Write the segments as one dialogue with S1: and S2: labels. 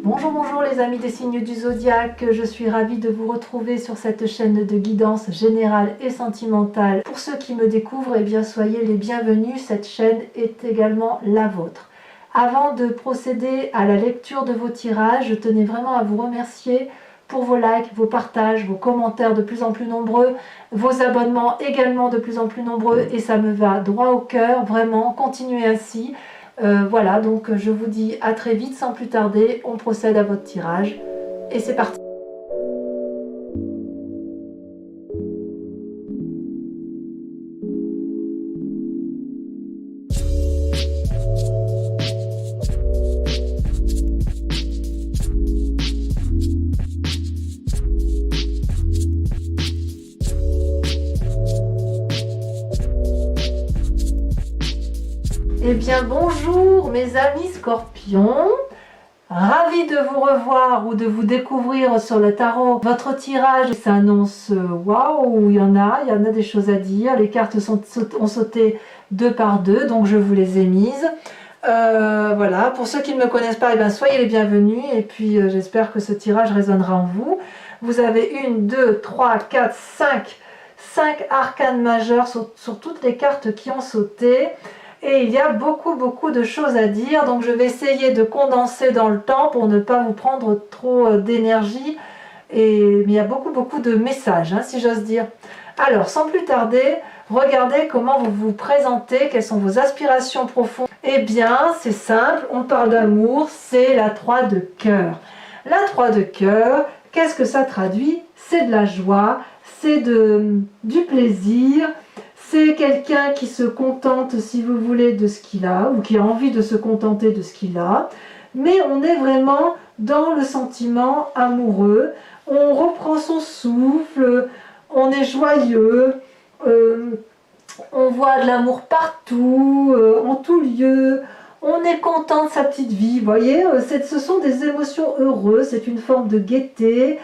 S1: Bonjour, bonjour les amis des signes du zodiaque, je suis ravie de vous retrouver sur cette chaîne de guidance générale et sentimentale. Pour ceux qui me découvrent, eh bien soyez les bienvenus, cette chaîne est également la vôtre. Avant de procéder à la lecture de vos tirages, je tenais vraiment à vous remercier pour vos likes, vos partages, vos commentaires de plus en plus nombreux, vos abonnements également de plus en plus nombreux et ça me va droit au cœur, vraiment, continuez ainsi. Voilà, donc je vous dis à très vite sans plus tarder, on procède à votre tirage et c'est parti. Eh bien bonjour mes amis scorpions, ravi de vous revoir ou de vous découvrir sur le tarot. Votre tirage s'annonce waouh, il y en a des choses à dire, les cartes ont sauté deux par deux, donc je vous les ai mises. Voilà, pour ceux qui ne me connaissent pas, eh bien, soyez les bienvenus et puis j'espère que ce tirage résonnera en vous. Vous avez 1, 2, 3, 4, 5 arcanes majeures sur toutes les cartes qui ont sauté. Et il y a beaucoup de choses à dire, donc je vais essayer de condenser dans le temps pour ne pas vous prendre trop d'énergie. Mais il y a beaucoup de messages, hein, si j'ose dire. Alors, sans plus tarder, regardez comment vous vous présentez, quelles sont vos aspirations profondes. Eh bien, c'est simple, on parle d'amour, c'est la 3 de cœur. La 3 de cœur, qu'est-ce que ça traduit? C'est de la joie, c'est du plaisir. C'est quelqu'un qui se contente, si vous voulez, de ce qu'il a, ou qui a envie de se contenter de ce qu'il a. Mais on est vraiment dans le sentiment amoureux. On reprend son souffle, on est joyeux, on voit de l'amour partout, en tout lieu. On est content de sa petite vie, vous voyez. Ce sont des émotions heureuses, c'est une forme de gaieté.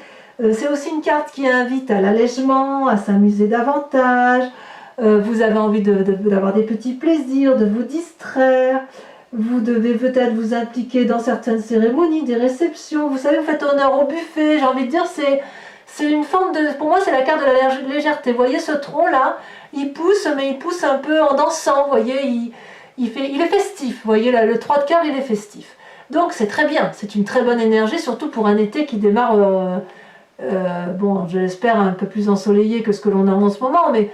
S1: C'est aussi une carte qui invite à l'allègement, à s'amuser davantage. Vous avez envie d'avoir des petits plaisirs, de vous distraire, vous devez peut-être vous impliquer dans certaines cérémonies, des réceptions, vous savez, vous faites honneur au buffet, j'ai envie de dire, c'est une forme de... Pour moi, c'est la carte de la légèreté, vous voyez, ce tronc-là, il pousse, mais il pousse un peu en dansant, vous voyez, il est festif, vous voyez, là, le 3 de cœur, il est festif. Donc, c'est très bien, c'est une très bonne énergie, surtout pour un été qui démarre... bon, je l'espère un peu plus ensoleillé que ce que l'on a en ce moment, mais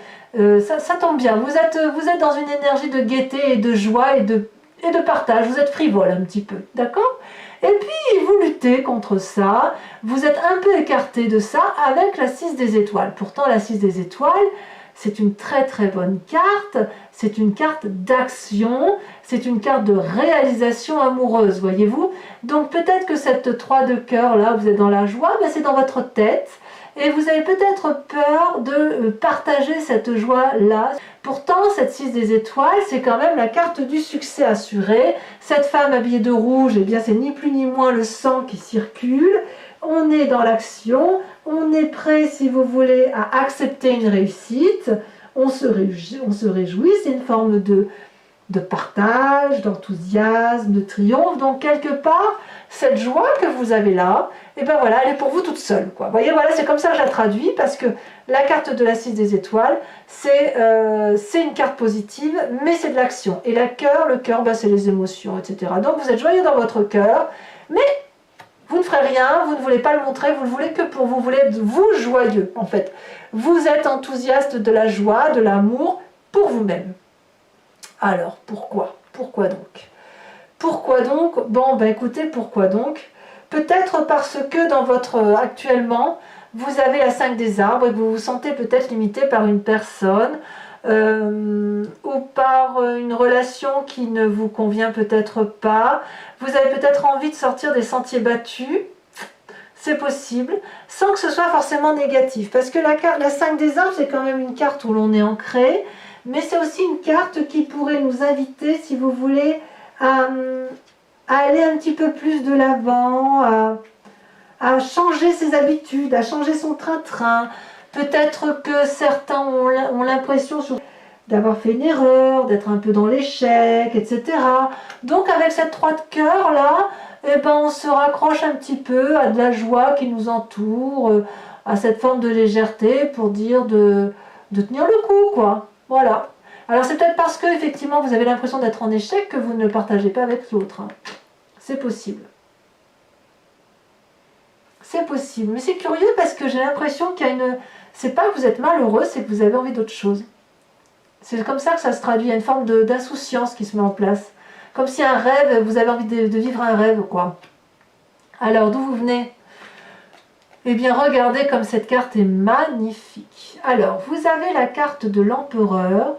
S1: ça tombe bien. Vous êtes dans une énergie de gaieté et de joie et de partage. Vous êtes frivole un petit peu, d'accord? Et puis, vous luttez contre ça. Vous êtes un peu écarté de ça avec la 6 des étoiles. Pourtant, la 6 des étoiles, c'est une très bonne carte. C'est une carte d'action. C'est une carte de réalisation amoureuse, voyez-vous. Donc, peut-être que cette 3 de cœur, là, vous êtes dans la joie, mais c'est dans votre tête. Et vous avez peut-être peur de partager cette joie-là. Pourtant, cette 6 des étoiles, c'est quand même la carte du succès assuré. Cette femme habillée de rouge, eh bien, c'est ni plus ni moins le sang qui circule. On est dans l'action, on est prêt, si vous voulez, à accepter une réussite. On se réjouit, c'est une forme de partage, d'enthousiasme, de triomphe. Donc, quelque part, cette joie que vous avez là, et ben voilà, elle est pour vous toute seule, quoi. Vous voyez, voilà, c'est comme ça que je la traduis, parce que la carte de la 6 des étoiles, c'est une carte positive, mais c'est de l'action. Et le cœur, ben, c'est les émotions, etc. Donc, vous êtes joyeux dans votre cœur, mais vous ne ferez rien, vous ne voulez pas le montrer, vous le voulez que pour vous, vous voulez être vous joyeux, en fait. Vous êtes enthousiaste de la joie, de l'amour, pour vous-même. Alors, pourquoi? Pourquoi donc? Pourquoi donc? Bon, ben écoutez, pourquoi donc? Peut-être parce que actuellement, vous avez la 5 des arbres et que vous vous sentez peut-être limité par une personne ou par une relation qui ne vous convient peut-être pas. Vous avez peut-être envie de sortir des sentiers battus. C'est possible, sans que ce soit forcément négatif. Parce que la 5 des arbres, c'est quand même une carte où l'on est ancré. Mais c'est aussi une carte qui pourrait nous inviter, si vous voulez, à aller un petit peu plus de l'avant, à changer ses habitudes, à changer son train-train. Peut-être que certains ont l'impression d'avoir fait une erreur, d'être un peu dans l'échec, etc. Donc avec cette 3 de cœur là, eh ben, on se raccroche un petit peu à de la joie qui nous entoure, à cette forme de légèreté pour dire de tenir le coup, quoi. Voilà. Alors c'est peut-être parce que effectivement vous avez l'impression d'être en échec que vous ne le partagez pas avec l'autre. Hein. C'est possible. C'est possible. Mais c'est curieux parce que j'ai l'impression qu'il y a une... C'est pas que vous êtes malheureux, c'est que vous avez envie d'autre chose. C'est comme ça que ça se traduit. Il y a une forme d'insouciance qui se met en place. Comme si un rêve, vous avez envie de vivre un rêve, quoi. Alors, d'où vous venez? Eh bien, regardez comme cette carte est magnifique. Alors, vous avez la carte de l'empereur,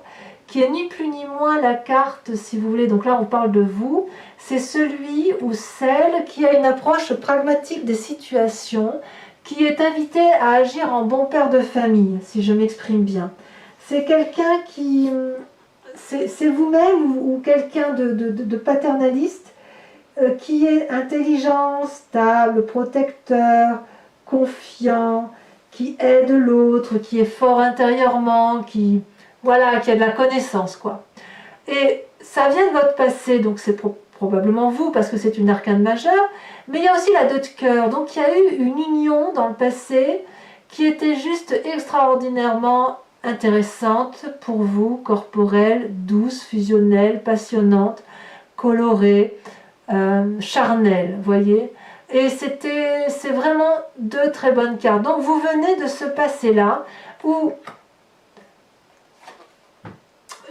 S1: qui est ni plus ni moins la carte, si vous voulez, donc là on parle de vous, c'est celui ou celle qui a une approche pragmatique des situations, qui est invité à agir en bon père de famille, si je m'exprime bien. C'est quelqu'un qui... C'est vous-même ou quelqu'un de paternaliste qui est intelligent, stable, protecteur, confiant, qui aide l'autre, qui est fort intérieurement, qui... Voilà, qui a de la connaissance, quoi. Et ça vient de votre passé, donc c'est probablement vous, parce que c'est une arcane majeure, mais il y a aussi la 2 de cœur, donc il y a eu une union dans le passé qui était juste extraordinairement intéressante pour vous, corporelle, douce, fusionnelle, passionnante, colorée, charnelle, voyez. Et c'est vraiment 2 très bonnes cartes. Donc vous venez de ce passé-là, où...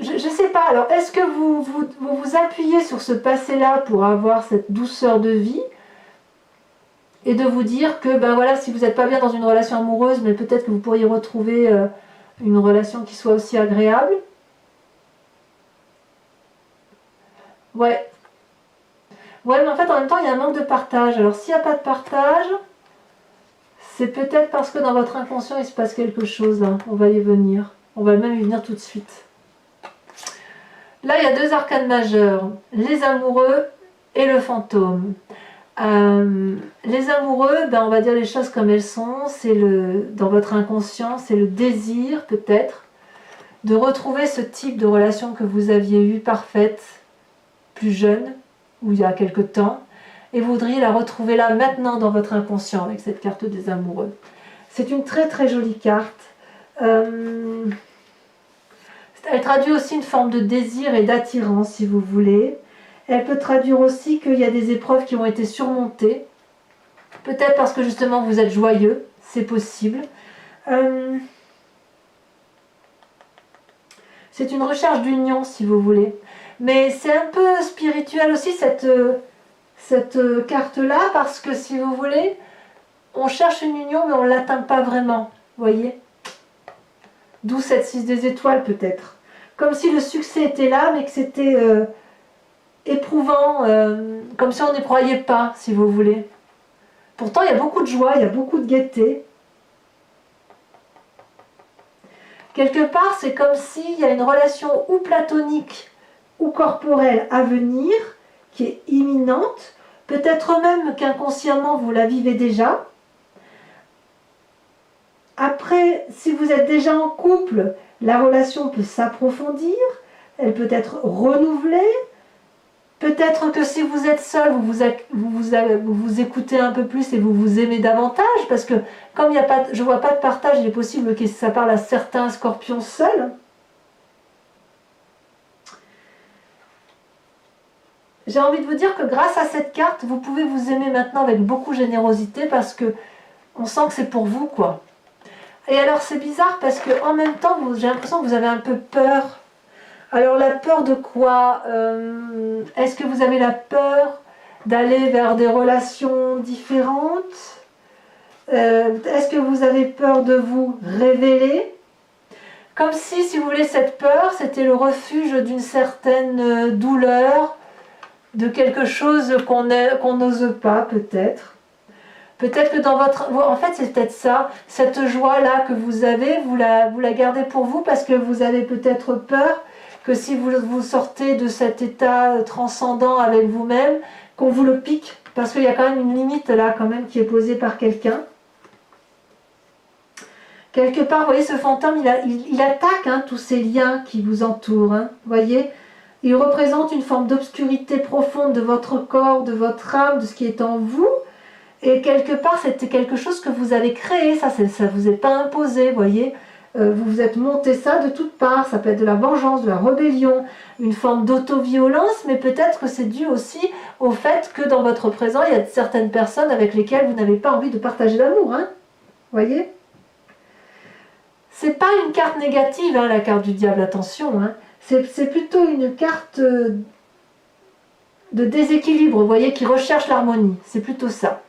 S1: Je ne sais pas, alors est-ce que vous appuyez sur ce passé-là pour avoir cette douceur de vie et de vous dire que, ben voilà, si vous n'êtes pas bien dans une relation amoureuse, mais peut-être que vous pourriez retrouver une relation qui soit aussi agréable? Ouais. Ouais, mais en fait, en même temps, il y a un manque de partage. Alors, s'il n'y a pas de partage, c'est peut-être parce que dans votre inconscient, il se passe quelque chose. Hein. On va y venir. On va même y venir tout de suite. Là, il y a 2 arcanes majeures, les amoureux et le fantôme. Les amoureux, ben, on va dire les choses comme elles sont, c'est dans votre inconscient, c'est le désir peut-être de retrouver ce type de relation que vous aviez eue parfaite, plus jeune, ou il y a quelque temps, et vous voudriez la retrouver là, maintenant, dans votre inconscient, avec cette carte des amoureux. C'est une très très jolie carte. Elle traduit aussi une forme de désir et d'attirance, si vous voulez. Elle peut traduire aussi qu'il y a des épreuves qui ont été surmontées. Peut-être parce que justement vous êtes joyeux, c'est possible. C'est une recherche d'union, si vous voulez. Mais c'est un peu spirituel aussi, cette carte-là, parce que si vous voulez, on cherche une union, mais on ne l'atteint pas vraiment. Vous voyez ? D'où cette 6 des étoiles, peut-être. Comme si le succès était là, mais que c'était éprouvant, comme si on n'y croyait pas, si vous voulez. Pourtant, il y a beaucoup de joie, il y a beaucoup de gaieté. Quelque part, c'est comme s'il y a une relation ou platonique ou corporelle à venir, qui est imminente. Peut-être même qu'inconsciemment, vous la vivez déjà. Après, si vous êtes déjà en couple, la relation peut s'approfondir, elle peut être renouvelée. Peut-être que si vous êtes seul, vous écoutez un peu plus et vous vous aimez davantage, parce que comme je ne vois pas de partage, il est possible que ça parle à certains scorpions seuls. J'ai envie de vous dire que grâce à cette carte, vous pouvez vous aimer maintenant avec beaucoup de générosité, parce que on sent que c'est pour vous, quoi. Et alors c'est bizarre parce que en même temps, j'ai l'impression que vous avez un peu peur. Alors la peur de quoi? Est-ce que vous avez la peur d'aller vers des relations différentes? Est-ce que vous avez peur de vous révéler? Comme si vous voulez, cette peur, c'était le refuge d'une certaine douleur, de quelque chose qu'on n'ose pas peut-être. Peut-être que dans votre... En fait, c'est peut-être ça, cette joie-là que vous avez, vous la gardez pour vous parce que vous avez peut-être peur que si vous sortez de cet état transcendant avec vous-même, qu'on vous le pique. Parce qu'il y a quand même une limite là, quand même, qui est posée par quelqu'un. Quelque part, vous voyez, ce fantôme, il attaque tous ces liens qui vous entourent. Vous voyez, Il représente une forme d'obscurité profonde de votre corps, de votre âme, de ce qui est en vous. Et quelque part, c'était quelque chose que vous avez créé, ça ne vous est pas imposé, voyez. Vous vous êtes monté ça de toutes parts, ça peut être de la vengeance, de la rébellion, une forme d'auto-violence, mais peut-être que c'est dû aussi au fait que dans votre présent, il y a certaines personnes avec lesquelles vous n'avez pas envie de partager l'amour, hein, voyez. C'est pas une carte négative, hein, la carte du diable, attention, hein. C'est plutôt une carte de déséquilibre, vous voyez, qui recherche l'harmonie, c'est plutôt ça.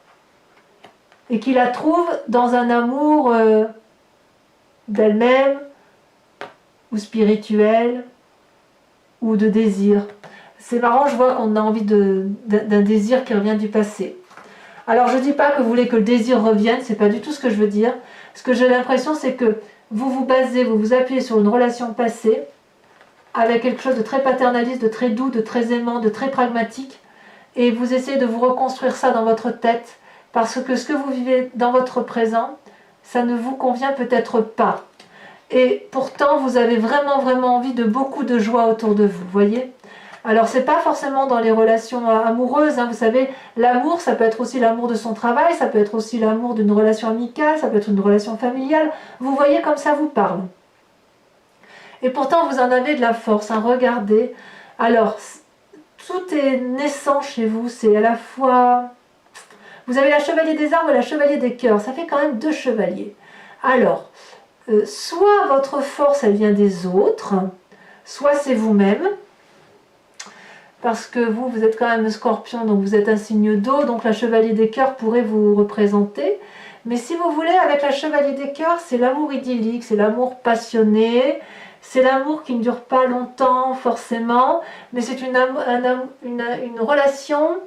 S1: Et qui la trouve dans un amour d'elle-même, ou spirituel, ou de désir. C'est marrant, je vois qu'on a envie d'un désir qui revient du passé. Alors je ne dis pas que vous voulez que le désir revienne, c'est pas du tout ce que je veux dire. Ce que j'ai l'impression, c'est que vous vous appuyez sur une relation passée, avec quelque chose de très paternaliste, de très doux, de très aimant, de très pragmatique, et vous essayez de vous reconstruire ça dans votre tête, parce que ce que vous vivez dans votre présent, ça ne vous convient peut-être pas. Et pourtant, vous avez vraiment envie de beaucoup de joie autour de vous, voyez. Alors, c'est pas forcément dans les relations amoureuses, hein, vous savez, l'amour, ça peut être aussi l'amour de son travail, ça peut être aussi l'amour d'une relation amicale, ça peut être une relation familiale. Vous voyez comme ça vous parle. Et pourtant, vous en avez de la force, hein, regardez. Alors, tout est naissant chez vous, c'est à la fois... Vous avez la chevalier des arbres et la chevalier des cœurs, ça fait quand même 2 chevaliers. Alors, soit votre force, elle vient des autres, soit c'est vous-même, parce que vous êtes quand même un scorpion, donc vous êtes un signe d'eau, donc la chevalier des cœurs pourrait vous représenter. Mais si vous voulez, avec la chevalier des cœurs, c'est l'amour idyllique, c'est l'amour passionné, c'est l'amour qui ne dure pas longtemps forcément, mais c'est une relation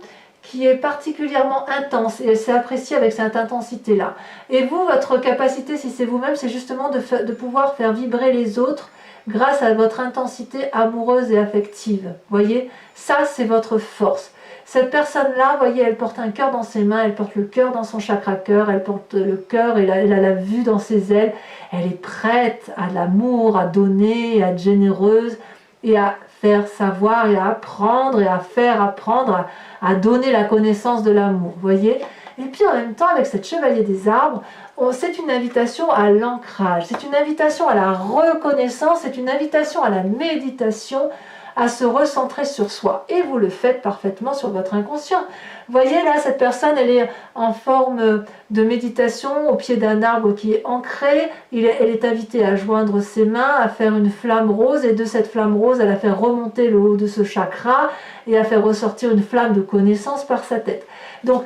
S1: qui est particulièrement intense et c'est apprécié avec cette intensité-là. Et vous, votre capacité, si c'est vous-même, c'est justement de pouvoir faire vibrer les autres grâce à votre intensité amoureuse et affective. Voyez, ça c'est votre force. Cette personne-là, voyez, elle porte un cœur dans ses mains, elle porte le cœur dans son chakra cœur, elle porte le cœur et elle a la vue dans ses ailes. Elle est prête à l'amour, à donner, à être généreuse et à faire savoir et à apprendre et à faire apprendre, à donner la connaissance de l'amour, voyez. Et puis en même temps, avec cette chevalier des arbres, c'est une invitation à l'ancrage, c'est une invitation à la reconnaissance, c'est une invitation à la méditation, à se recentrer sur soi. Et vous le faites parfaitement sur votre inconscient. Vous voyez là, cette personne, elle est en forme de méditation au pied d'un arbre qui est ancré. Elle est invitée à joindre ses mains, à faire une flamme rose. Et de cette flamme rose, elle a fait remonter le haut de ce chakra et à faire ressortir une flamme de connaissance par sa tête. Donc,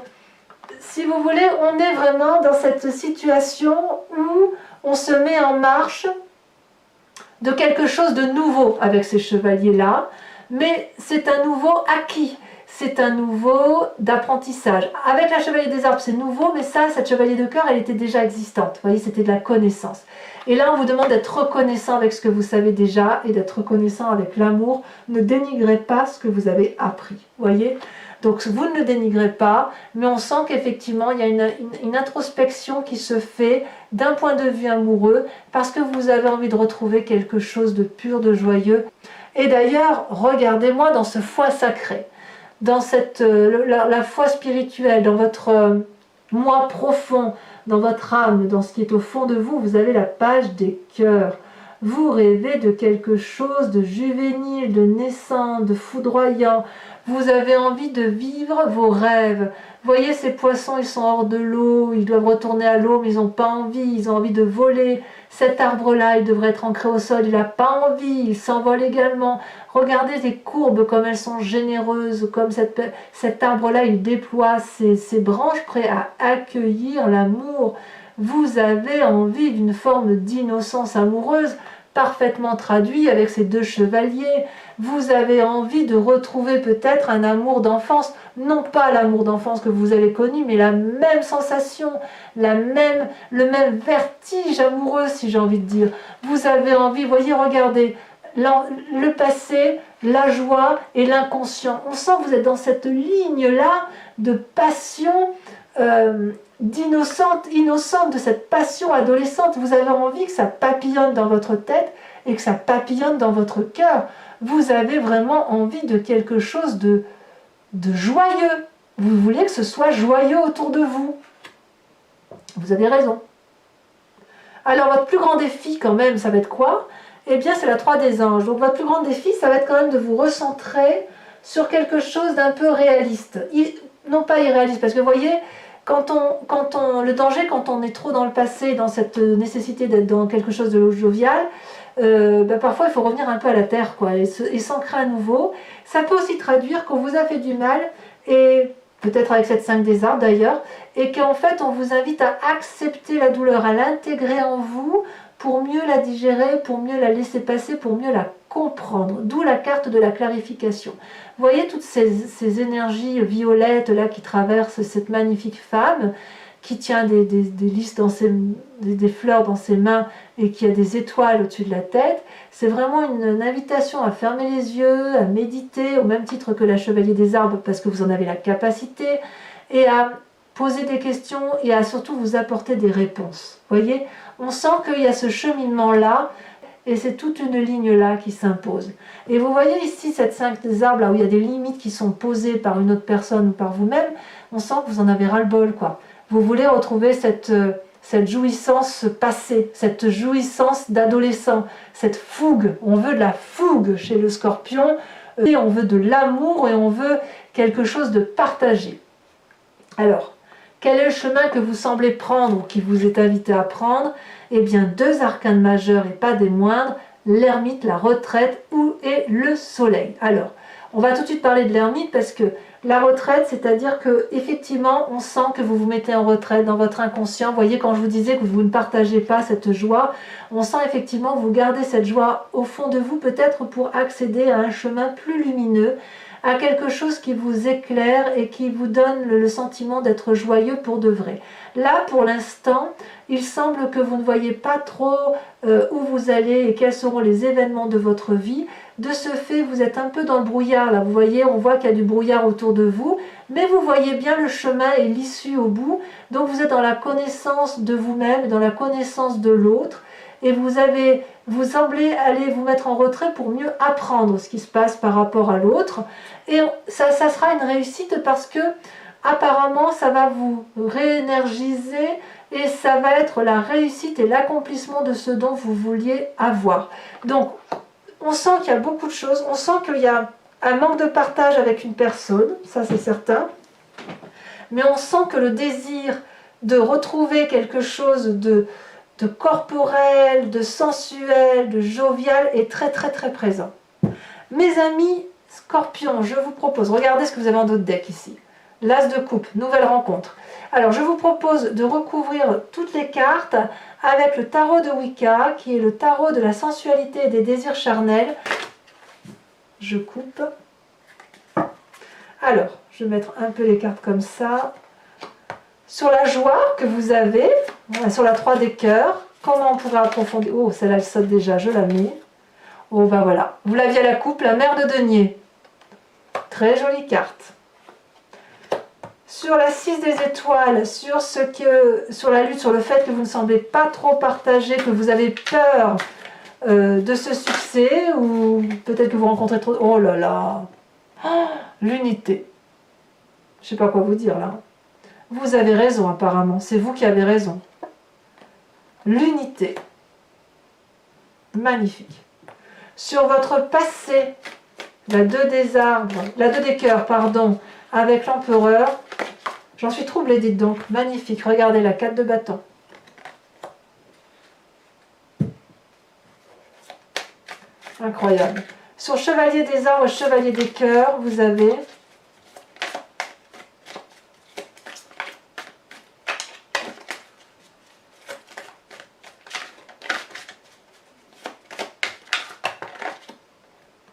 S1: si vous voulez, on est vraiment dans cette situation où on se met en marche de quelque chose de nouveau avec ces chevaliers-là, mais c'est un nouveau acquis, c'est un nouveau d'apprentissage. Avec la chevalier des arbres, c'est nouveau, mais ça, cette chevalier de cœur, elle était déjà existante. Vous voyez, c'était de la connaissance. Et là, on vous demande d'être reconnaissant avec ce que vous savez déjà et d'être reconnaissant avec l'amour. Ne dénigrez pas ce que vous avez appris. Vous voyez ? Donc vous ne le dénigrez pas, mais on sent qu'effectivement il y a une introspection qui se fait d'un point de vue amoureux parce que vous avez envie de retrouver quelque chose de pur, de joyeux. Et d'ailleurs, regardez-moi dans ce foie sacré, dans la foi spirituelle, dans votre moi profond, dans votre âme, dans ce qui est au fond de vous, vous avez la page des cœurs. Vous rêvez de quelque chose de juvénile, de naissant, de foudroyant. Vous avez envie de vivre vos rêves. Vous voyez, ces poissons, ils sont hors de l'eau, ils doivent retourner à l'eau, mais ils n'ont pas envie, ils ont envie de voler. Cet arbre-là, il devrait être ancré au sol, il n'a pas envie, il s'envole également. Regardez les courbes, comme elles sont généreuses, comme cet arbre-là, il déploie ses branches prêts à accueillir l'amour. Vous avez envie d'une forme d'innocence amoureuse, parfaitement traduit avec ces 2 chevaliers. Vous avez envie de retrouver peut-être un amour d'enfance, non pas l'amour d'enfance que vous avez connu, mais la même sensation, le même vertige amoureux, si j'ai envie de dire. Vous avez envie, voyez, regardez, le passé, la joie et l'inconscient. On sent que vous êtes dans cette ligne-là de passion innocente, de cette passion adolescente. Vous avez envie que ça papillonne dans votre tête et que ça papillonne dans votre cœur. vous avez vraiment envie de quelque chose de joyeux. Vous voulez que ce soit joyeux autour de vous. Vous avez raison. Alors votre plus grand défi quand même, ça va être quoi? Eh bien c'est la 3 des anges. Donc votre plus grand défi, ça va être quand même de vous recentrer sur quelque chose d'un peu réaliste. Non pas irréaliste, parce que vous voyez, le danger, quand on est trop dans le passé, dans cette nécessité d'être dans quelque chose de jovial, parfois il faut revenir un peu à la terre, quoi, et s'ancrer à nouveau. Ça peut aussi traduire qu'on vous a fait du mal, et peut-être avec cette 5 des arbres d'ailleurs, et qu'en fait on vous invite à accepter la douleur, à l'intégrer en vous pour mieux la digérer, pour mieux la laisser passer, pour mieux la comprendre. D'où la carte de la clarification. Vous voyez toutes ces énergies violettes là qui traversent cette magnifique femme qui tient des lys dans des fleurs dans ses mains et qui a des étoiles au-dessus de la tête. C'est vraiment une invitation à fermer les yeux, à méditer au même titre que la chevalier des arbres parce que vous en avez la capacité, et à poser des questions et à surtout vous apporter des réponses. Vous voyez, on sent qu'il y a ce cheminement là. Et c'est toute une ligne là qui s'impose. Et vous voyez ici cette 5 des arbres, là où il y a des limites qui sont posées par une autre personne ou par vous-même, on sent que vous en avez ras-le-bol, quoi. Vous voulez retrouver cette jouissance passée, cette jouissance d'adolescent, cette fougue. On veut de la fougue chez le scorpion, et on veut de l'amour et on veut quelque chose de partagé. Alors, quel est le chemin que vous semblez prendre ou qui vous est invité à prendre? Eh bien, 2 arcanes majeurs et pas des moindres, l'ermite, la retraite et le soleil. Alors, on va tout de suite parler de l'ermite parce que la retraite, c'est-à-dire que effectivement, on sent que vous vous mettez en retraite dans votre inconscient. Vous voyez, quand je vous disais que vous ne partagez pas cette joie, on sent effectivement que vous gardez cette joie au fond de vous, peut-être pour accéder à un chemin plus lumineux, à quelque chose qui vous éclaire et qui vous donne le sentiment d'être joyeux pour de vrai. Là, pour l'instant, il semble que vous ne voyez pas trop où vous allez et quels seront les événements de votre vie. De ce fait, vous êtes un peu dans le brouillard. Là, vous voyez, on voit qu'il y a du brouillard autour de vous, mais vous voyez bien le chemin et l'issue au bout. Donc, vous êtes dans la connaissance de vous-même, dans la connaissance de l'autre. Et vous semblez aller vous mettre en retrait pour mieux apprendre ce qui se passe par rapport à l'autre. Et ça sera une réussite parce que apparemment ça va vous réénergiser et ça va être la réussite et l'accomplissement de ce dont vous vouliez avoir. Donc on sent qu'il y a beaucoup de choses, on sent qu'il y a un manque de partage avec une personne, ça c'est certain, mais on sent que le désir de retrouver quelque chose de corporel, de sensuel, de jovial est très très très présent. Mes amis Scorpions, je vous propose, regardez ce que vous avez en dos de deck ici. L'As de coupe, nouvelle rencontre. Alors je vous propose de recouvrir toutes les cartes avec le tarot de Wicca, qui est le tarot de la sensualité et des désirs charnels. Je coupe. Alors, je vais mettre un peu les cartes comme ça. Sur la joie que vous avez, sur la 3 des cœurs, comment on pourrait approfondir? Oh, celle-là, elle saute déjà, je la mets. Oh, ben voilà. Vous l'aviez à la coupe, la mère de denier. Très jolie carte. Sur la 6 des étoiles, sur la lutte, sur le fait que vous ne semblez pas trop partager, que vous avez peur de ce succès, ou peut-être que vous rencontrez trop... Oh là là, oh, l'unité. Je ne sais pas quoi vous dire là. Vous avez raison apparemment, c'est vous qui avez raison. L'unité. Magnifique. Sur votre passé, la 2 des cœurs, pardon, avec l'empereur, j'en suis troublée, dites donc. Magnifique, regardez la 4 de bâton. Incroyable. Sur chevalier des arbres et chevalier des cœurs, vous avez...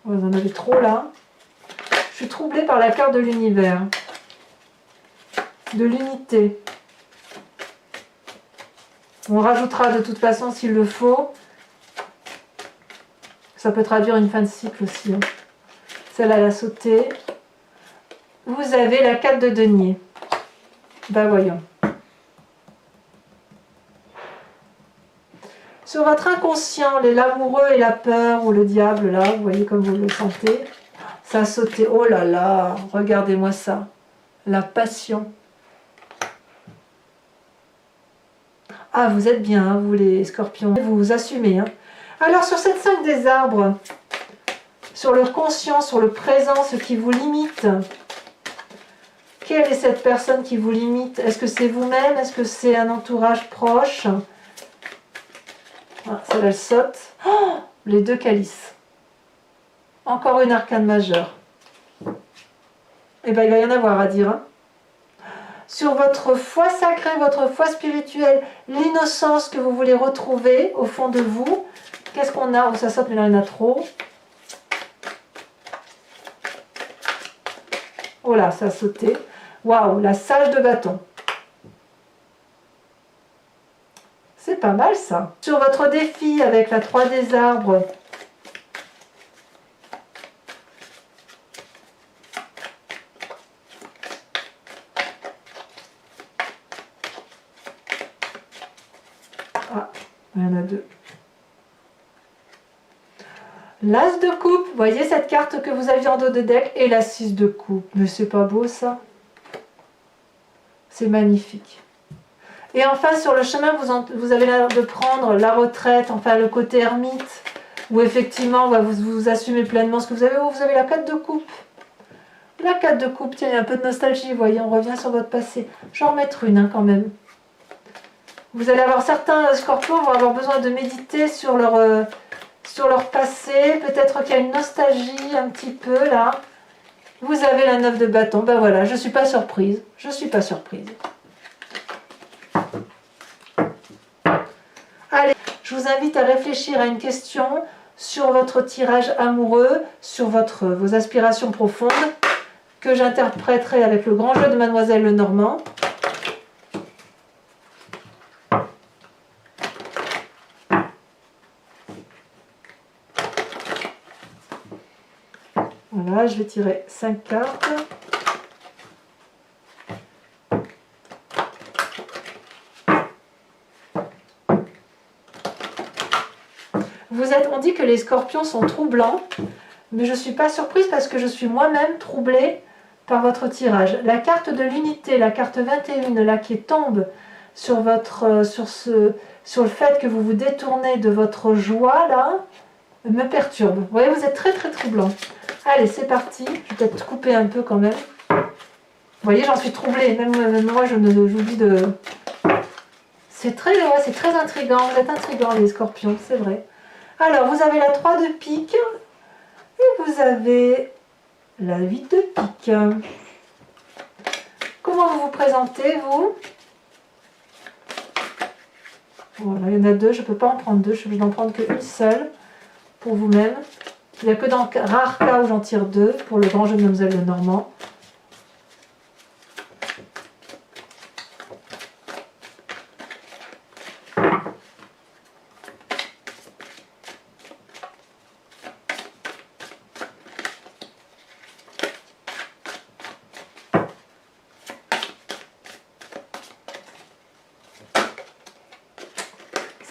S1: Vous en avez trop là. Je suis troublée par la carte de l'univers, de l'unité. On rajoutera de toute façon s'il le faut. Ça peut traduire une fin de cycle aussi. Hein. Celle-là, elle a sauté. Vous avez la 4 de denier. Ben voyons. Sur votre inconscient, l'amoureux et la peur, ou le diable, là, vous voyez comme vous le sentez. Ça a sauté. Oh là là, regardez-moi ça. La passion. Ah, vous êtes bien, hein, vous les scorpions. Vous vous assumez. Hein. Alors, sur cette 5 des arbres, sur le conscient, sur le présent, ce qui vous limite, quelle est cette personne qui vous limite? Est-ce que c'est vous-même? Est-ce que c'est un entourage proche? Ah, celle-là, elle saute. Oh, les 2 calices. Encore une arcane majeure. Eh bien, il va y en avoir à dire. Hein. Sur votre foi sacrée, votre foi spirituelle, l'innocence que vous voulez retrouver au fond de vous. Qu'est-ce qu'on a? Oh, ça saute, mais là, il y en a trop. Oh là, ça a sauté. Waouh, la sage de bâton. C'est pas mal ça. Sur votre défi avec la 3 des arbres, ah, il y en a 2. L'as de coupe, vous voyez cette carte que vous aviez en dos de deck, et la 6 de coupe. Mais c'est pas beau ça? C'est magnifique. Et enfin, sur le chemin, vous avez l'air de prendre la retraite, enfin le côté ermite, où effectivement, vous assumez pleinement ce que vous avez. Oh, vous avez la 4 de coupe. La 4 de coupe, tiens, il y a un peu de nostalgie, vous voyez, on revient sur votre passé. Je vais en remettre une, hein, quand même. Vous allez avoir certains scorpions vont avoir besoin de méditer sur leur passé. Peut-être qu'il y a une nostalgie un petit peu, là. Vous avez la 9 de bâton. Ben voilà, je ne suis pas surprise. Je ne suis pas surprise. Allez, je vous invite à réfléchir à une question sur votre tirage amoureux, sur vos aspirations profondes, que j'interpréterai avec le grand jeu de Mademoiselle Lenormand. Voilà, je vais tirer 5 cartes. On dit que les scorpions sont troublants, mais je ne suis pas surprise parce que je suis moi-même troublée par votre tirage. La carte de l'unité, la carte 21, là qui tombe sur le fait que vous vous détournez de votre joie, là, me perturbe. Vous voyez, vous êtes très très troublant. Allez, c'est parti. Je vais peut-être couper un peu quand même. Vous voyez, j'en suis troublée. Même moi, j'oublie de... C'est très intriguant. Vous êtes intriguants, les scorpions, c'est vrai. Alors, vous avez la 3 de pique. Et vous avez la 8 de pique. Comment vous vous présentez, vous? Voilà, il y en a 2. Je ne peux pas en prendre 2. Je vais n'en prendre qu'une seule pour vous-même. Il n'y a que dans rares cas où j'en tire 2 pour le grand jeu de Mademoiselle Lenormand.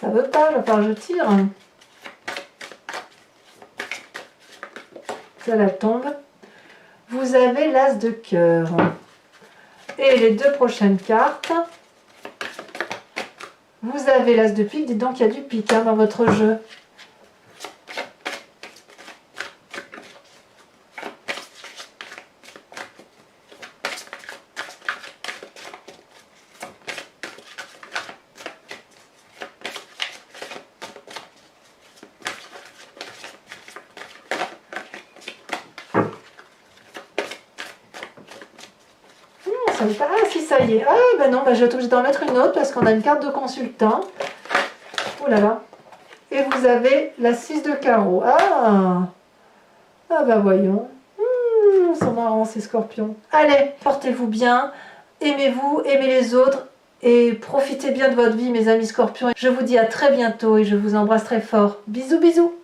S1: Ça veut pas, je tire. Ça la tombe. Vous avez l'as de cœur. Et les 2 prochaines cartes. Vous avez l'as de pique. Dites donc qu'il y a du pique hein, dans votre jeu. Ah si, ça y est. Ah ben non, je vais être obligée d'en mettre une autre parce qu'on a une carte de consultant. Oh là là. Et vous avez la 6 de carreau. Ah ben voyons. Ils sont marrants ces scorpions. Allez, portez-vous bien. Aimez-vous, aimez les autres. Et profitez bien de votre vie mes amis scorpions. Je vous dis à très bientôt et je vous embrasse très fort. Bisous bisous.